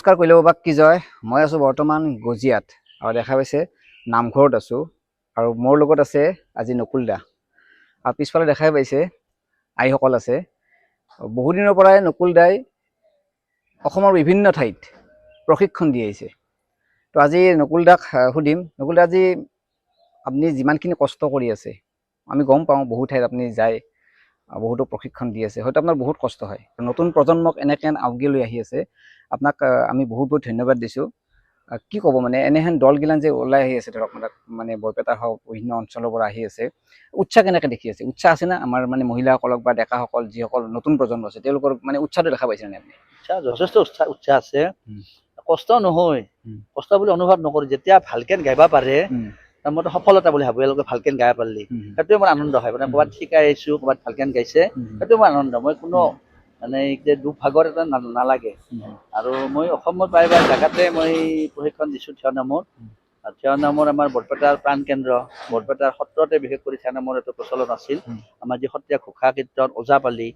নমস্কাৰ কৈলাবাবাক কি জয়। মই আছোঁ বৰ্তমান গজিয়াত আৰু দেখা পাইছে নামঘৰত আছোঁ আৰু মোৰ লগত আছে আজি নকুল দা আৰু পিছফালে দেখাই পাইছে আইসকল আছে। বহু দিনৰ পৰাই নকুল দাই অসমৰ বিভিন্ন ঠাইত প্ৰশিক্ষণ দি আহিছে। তো আজি নকুল দাক সুধিম, নকুল দা আজি আপুনি যিমানখিনি কষ্ট কৰি আছে আমি গম পাওঁ, বহু ঠাইত আপুনি যায়, বহুতো প্ৰশিক্ষণ দি আছে, হয়তো আপোনাৰ বহুত কষ্ট হয়। নতুন প্ৰজন্মক এনেকৈ আগুৱাই লৈ আহি আছে, আপোনাক আমি বহুত বহুত ধন্যবাদ দিছোঁ। কি ক'ব মানে এনেহেন দলগিলান যে ওলাই আহি আছে, ধৰক মানে বৰপেটা হওক বিভিন্ন অঞ্চলৰ পৰা আহি আছে, উৎসাহ কেনেকৈ দেখি আছে? উৎসাহ আছে না আমাৰ মানে মহিলাসকলক বা ডেকাসকল যিসকল নতুন প্ৰজন্ম আছে তেওঁলোকৰ মানে উৎসাহটো দেখা পাইছে নে আপুনি? যথেষ্ট উৎসাহ আছে। কষ্ট নহয়, কষ্ট বুলি অনুভৱ নকৰি যেতিয়া ভালকে গাব পাৰে মইতো সফলতা বুলি ভাবো। এওঁলোকে ভালকে গাই পাৰিলি সেইটোৱে মোৰ আনন্দ হয়। মানে ক'ৰবাত শিকাই আহিছো, ক'ৰবাত ভালকে গাইছে, সেইটো মোৰ আনন্দ। মই কোনো মানে দুখ ভাগৰ এটা নালাগে। আৰু মই অসমৰ প্ৰায়ভাগ জেগাতে মই প্ৰশিক্ষণ দিছোঁ থিয় নামৰ। থিয় নামৰ আমাৰ বৰপেটাৰ প্ৰাণ কেন্দ্ৰ, বৰপেটাৰ সত্ৰতে বিশেষ কৰি থিয় নামৰ এটা প্ৰচলন আছিল। আমাৰ যি সত্ৰীয়া ঘোষা কীৰ্তন ওজাপালি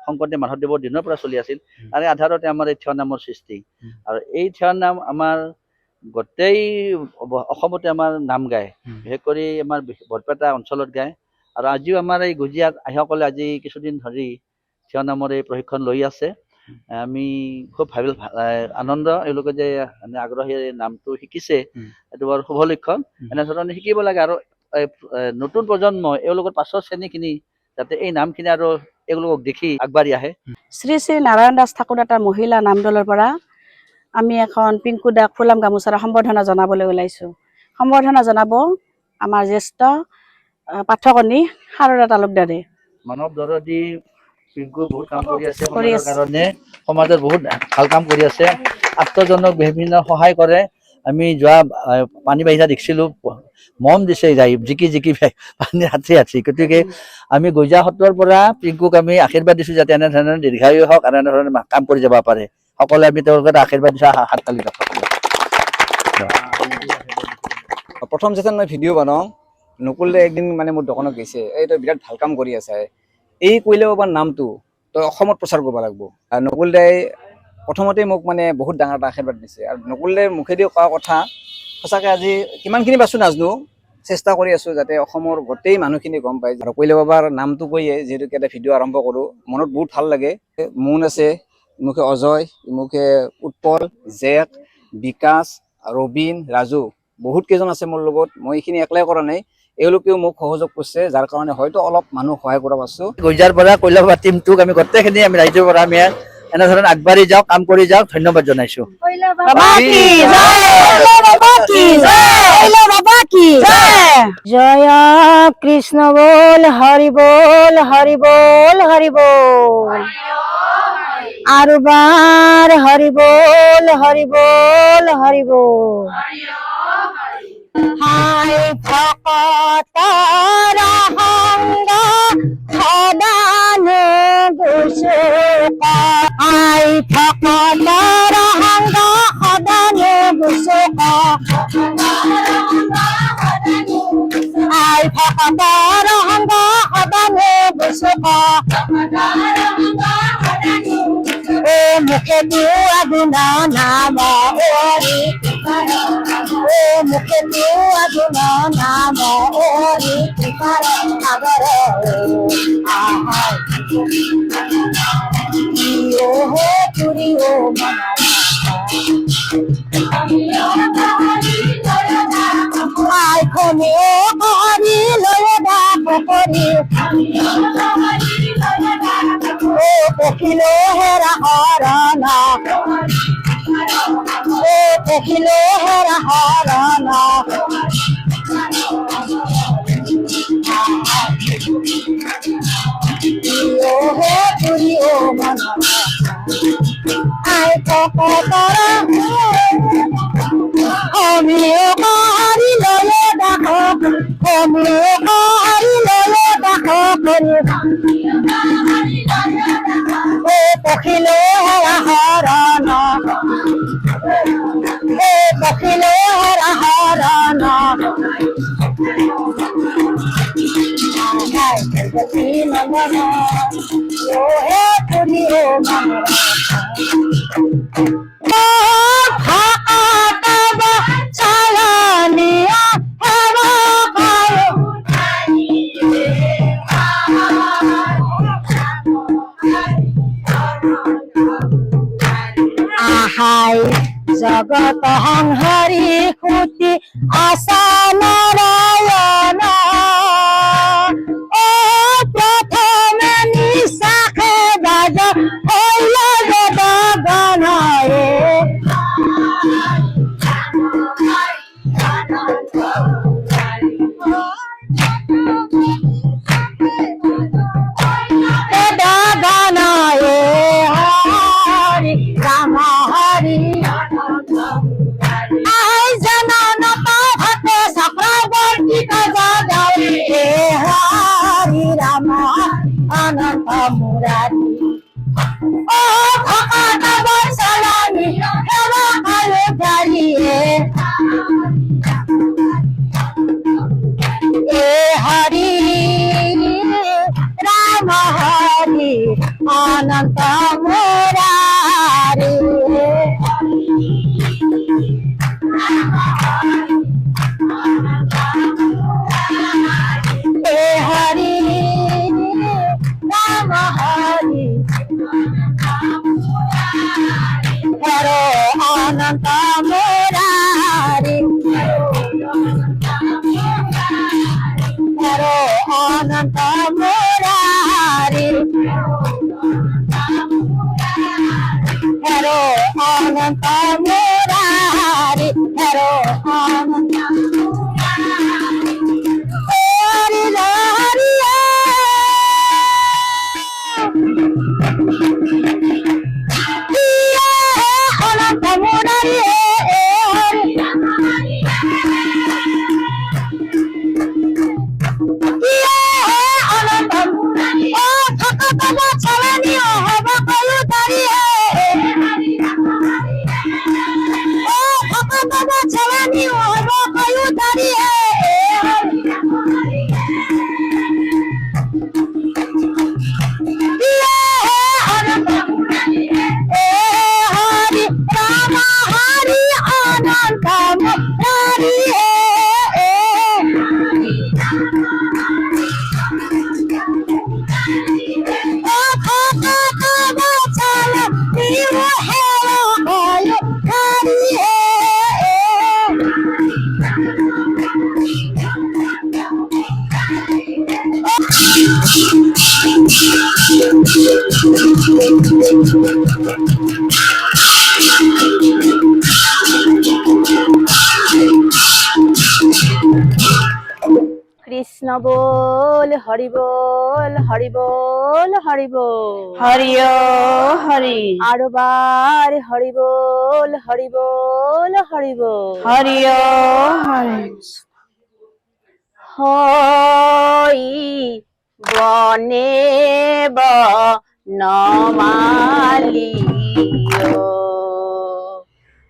শংকৰদেৱ মাধৱদেৱৰ দিনৰ পৰা চলি আছিল, তাৰে আধাৰতে আমাৰ এই থিয় নামৰ সৃষ্টি। আৰু এই থিয় নাম আমাৰ গোটেই অসমতে আমাৰ নাম গায়, বিশেষ কৰি আমাৰ বৰপেটা অঞ্চলত গায়। আৰু আজিও আমাৰ এই গজিয়াত আইসকলে আজি কিছুদিন ধৰি থিয় নামৰ এই প্ৰশিক্ষণ লৈ আছে। আমি খুব আনন্দ, এওঁলোকে যে আগ্ৰহীৰে নামটো শিকিছে এইটো বৰ শুভ লক্ষণ। এনেধৰণে শিকিব লাগে আৰু নতুন প্ৰজন্ম এওঁলোকৰ পাছৰ শ্ৰেণীখিনি যাতে এই নামখিনি আৰু এওঁলোকক দেখি আগবাঢ়ি আহে। শ্ৰী শ্ৰী নাৰায়ণ দাস ঠাকুৰ এটা মহিলা নাম দলৰ পৰা আমি এখন পিংকু দাক ফুলাম গামোচাৰে সম্বৰ্ধনা জনাবলৈ ওলাইছোঁ। সম্বৰ্ধনা জনাব আমাৰ জ্যেষ্ঠ পাঠকনী সাৰদা তালুকদাৰে। মানৱ দৰদী পিংকু বহুত কাম কৰি আছে সমাজৰ কাৰণে, সমাজত বহুত ভাল কাম কৰি আছে, আত্মজনক বিভিন্ন সহায় কৰে। আমি যোৱা পানী বাহিৰা দেখিছিলোঁ, মম দিছে যাই জিকি জিকি পানী হাতী। গতিকে আমি গজিয়া সত্ৰৰ পৰা পিংকুক আমি আশীৰ্বাদ দিছোঁ যাতে এনেধৰণে দীৰ্ঘায়ু হওক আৰু এনেধৰণে কাম কৰি যাব পাৰে। সকলোৱে আমি তেওঁলোকে আশীৰ্বাদ দিছোঁ। হাত তালি দিয়ক। প্ৰথম যেতিয়া মই ভিডিঅ' বনাওঁ, নকুল দাই একদিন মানে মোৰ দোকানত গৈছে, এই তই বিৰাট ভাল কাম কৰি আছে, এই কৈলাবাবাৰ নামটো তই অসমত প্ৰচাৰ কৰিব লাগিব। আৰু নকুল দাই প্ৰথমতে মোক মানে বহুত ডাঙৰ এটা আশীৰ্বাদ দিছে। আৰু নকুল দাইৰ মুখেদি কোৱা কথা সঁচাকৈ আজি কিমানখিনি পাইছোঁ নাজানো, চেষ্টা কৰি আছোঁ যাতে অসমৰ গোটেই মানুহখিনি গম পায়। আৰু কৈলাবাবাৰ নামটো কৈয়ে যিহেতু এটা ভিডিঅ' আৰম্ভ কৰোঁ, মনত বহুত ভাল লাগে। মুন আছে, ইমুখে অজয়, ইমুখে উৎপল, জেক, বিকাশ, ৰবীন, ৰাজু, বহুত কেইজন আছে মোৰ লগত। মই এইখিনি একলাই কৰা নাই, এওঁলোকেও মোক সহযোগ কৰিছে, যাৰ কাৰণে হয়তো অলপ মানুহ সহায় কৰা পাইছোঁ। গজিয়াৰ পৰা কৈলাবাবা টিমটোক আমি গোটেইখিনি আমি ৰাইজৰ পৰা আমি এনেধৰণে আগবাঢ়ি যাওঁ, কাম কৰি যাওঁ, ধন্যবাদ জনাইছোঁ। জয় কৃষ্ণ বল, হরি বল, হরি বল, হরি বল। আর বার হরি বল, হরি বল, হরি বল। হাই ভকতৰ সংগ সদানে গুচুক, হাই ভকতৰ সংগ সদানে গুচুক, আই ভকতৰ সংগ সদানে গুচুক। ও মুখে দিও আগুনা নাম ওৰি, ও মুখে দিও আগুনা নাম ওৰি কৃপাৰ সাগৰে আহাই ও হে তুৰি ও আই খনি হৰি লয় ডাক কৰি, ও পখিলো হেৰা হৰণ, ও পখিলো হেৰা হৰণ, ও হে তুৰি ও মন আই ভকতৰ অমিও হৰি লয় ডাক, অমিও হৰি লয় ডাক কৰি, ও পখিলো হেৰা হৰণ, ও পখিলো হেৰা হৰণ, ও হে তুৰি ও মন জগত সংহাৰী সুতি আশা নাৰায়ণ অ প্ৰথমে নিশাখে গাজ হৈল বেদ গণয়ে বেদ গণয়ে হৰি ৰাম হৰি আই জনন পাঠে চক্ৰৱৰ্তী গদাই হৰি ৰাম অনন্ত মুৰাৰী অ ভকত বৎসলানি সেৱা কালে ধাৰিয়ে এ হৰি ৰাম হৰি অনন্ত মুৰাৰী এ হৰি ৰাম হৰি হৰো অনন্ত মুৰাৰী হৰো অনন্ত মুৰাৰী হৰো অনন্ত মুৰাৰী হৰো অনন্ত হৰি হৰি অনন্ত মুৰাৰী অনন্ত অ ভকত বৎসলানি হব কয়ো ধাৰিয়ে অ ভকত বৎসলানি হব কয়ো ধাৰিয়ে অনন্ত হৰি ৰাম হৰি অনন্ত মুৰাৰী অ ভকত বৎসলানি হেৰ কয়ো ধাৰিয়ে কৃষ্ণ বল হৰি বল হৰি বল হৰি বল হৰি হৰি আৰু বাৰ হৰি বল হৰি বল হৰি বল হৰি হৰি হৈ বনে বনমালী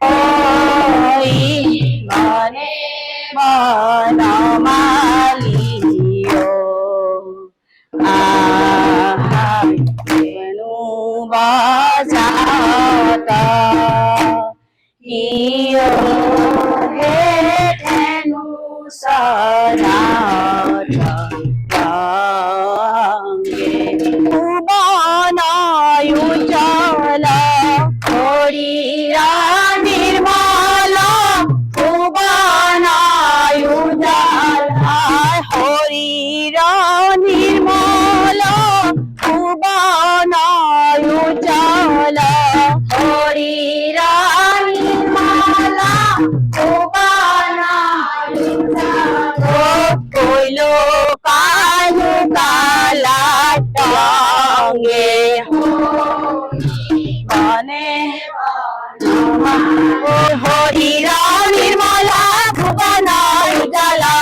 হৰি মনে বনমালী আহাইনো বজাত ইয় হে ধেনু সনাত ভুবনায়ুজল হরিরা নির্মল ভুবনায়ুজল হরিরা নির্মল ভুবনায়ুজল হরিরা নির্মল কইল কানু কালা টঙ্গে বনে হরিরা নির্মলা ভুবনা উজালা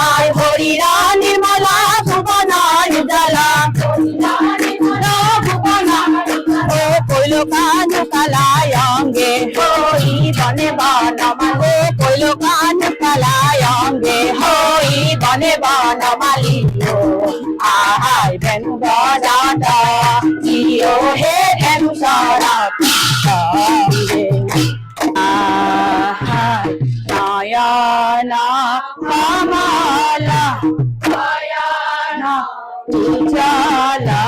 আয় হরিরা নির্মলা ভুবনা উজালা ও কইল কানু কালা অঙ্গে হই বনে বনমালে কইল কানু কালা অঙ্গে হই বনে বনমালী আহাই বেনু বজাত ইয়ো হে ধেনু সরাত সঙ্গে আহাই নয়না কমলা নয়না উজালা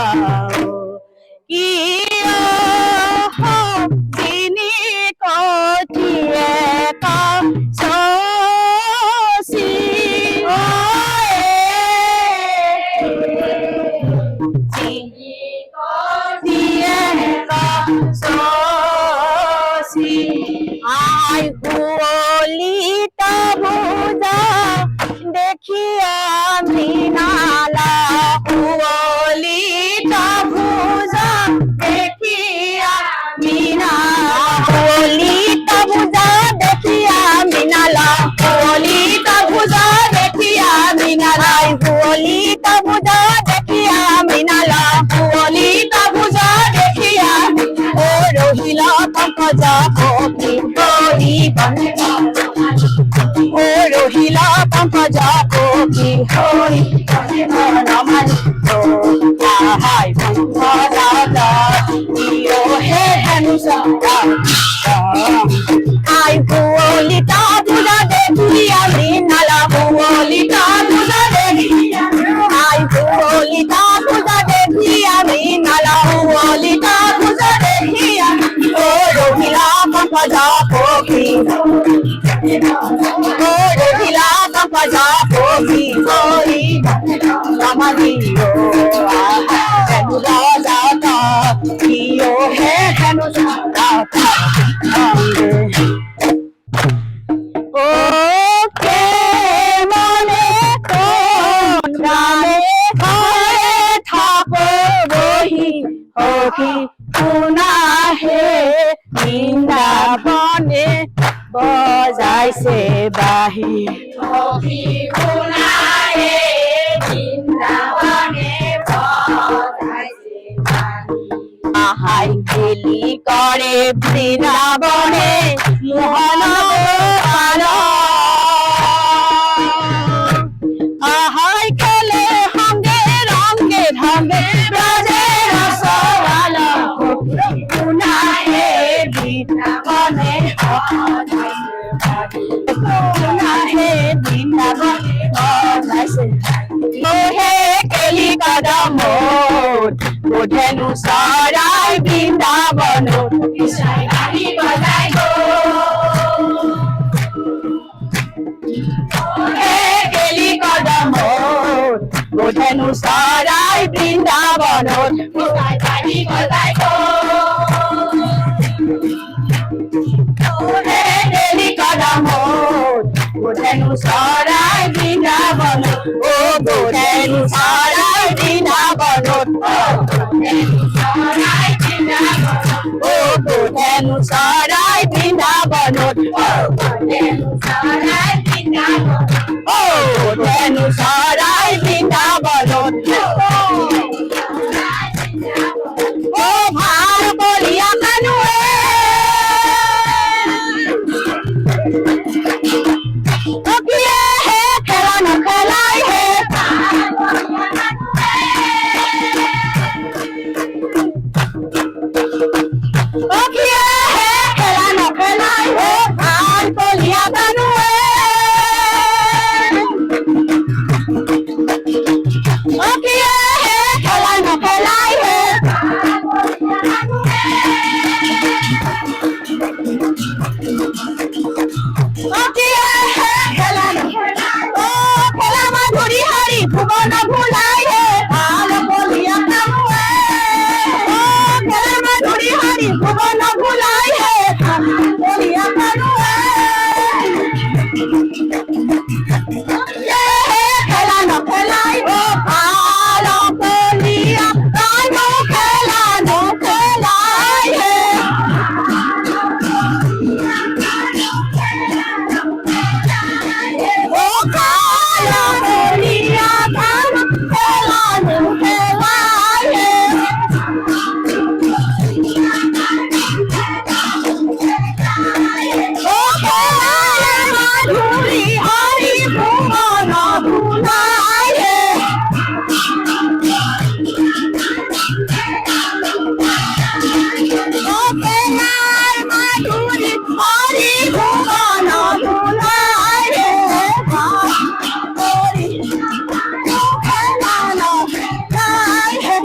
কিয় পঙ্কজ পক্ষী হরি বনে ও রহিলা পঙ্কজ পক্ষী হরি বনমালী আহাই পঙ্কজ ইয়ো হে ধনুষা আই পুলিতা পূজা দেখি আমি নালা পুলিতা পূজা দেখি আই পুলিতা পূজা দেখি আমি নালা পুলিতা পূজা দেখি ও রহিলা পঙ্কজ পক্ষী ও রহিলা পঙ্কজ পক্ষী হরি বনমালী ইয়ো হে ধনুষা ও কে মনে কোন গ্রামে ঘরে থাকো রহি হকি শুনা হে বৃন্দাবনে বজাইছে বাহি হকি শুনা হে বৃন্দাবনে বজাইছে বাহি আহাই খেলি করে বৃন্দাবনে মোহন আহাই খেলে সঙ্গে রঙ্গে ঢঙ্গে ব্রজে রসবাল শুনা হে বৃন্দাবনে শুনা হে বৃন্দাবনে হে কেলি কদম ধেনু চৰাই বৃন্দাবনত কৃষ্ণই গাড়ী বজাই হে কেলি কদমত ধেনু চৰাই বৃন্দাবনত কৃষ্ণই গাড়ী বজাই হে কেলি কদমত ধেনু চৰাই বৃন্দাবনত ও ধেনু চৰাই বৃন্দাবনত ও ধেনু চৰাই বৃন্দাবনত ও ধেনু চৰাই বৃন্দাবনত ও ভাল কলিয়া কানুৱে অকিয়ে হে খেলা নখেলাই হে অকিয়ে হে খেলা নখেলাই হে ভাল কলিয়া কানুৱে অকিয়ে হে খেলা নখেলাই হে অকিয়ে হে খেলা নখেলাই ও খেলা মাধুৰী হাৰি ভুৱন ভুলাই হে ভাল কলিয়া কানুৱে ও খেলা মাধুৰী হাৰি ভুৱন ভুলাই হে ভাল কলিয়া কানুৱে খেলা নখেলাই ও ভাল কলিয়া কানু খেলা নখেলাই হে ও ভাল কলিয়া কানু খেলা নখেলাই হে ও খেলা মাধুৰী হৰি ভুৱন ভুলাই হে ও খেলা মাধুৰী হৰি ভুৱন ভুলাই হে হৰি খেলা নখেলাই হে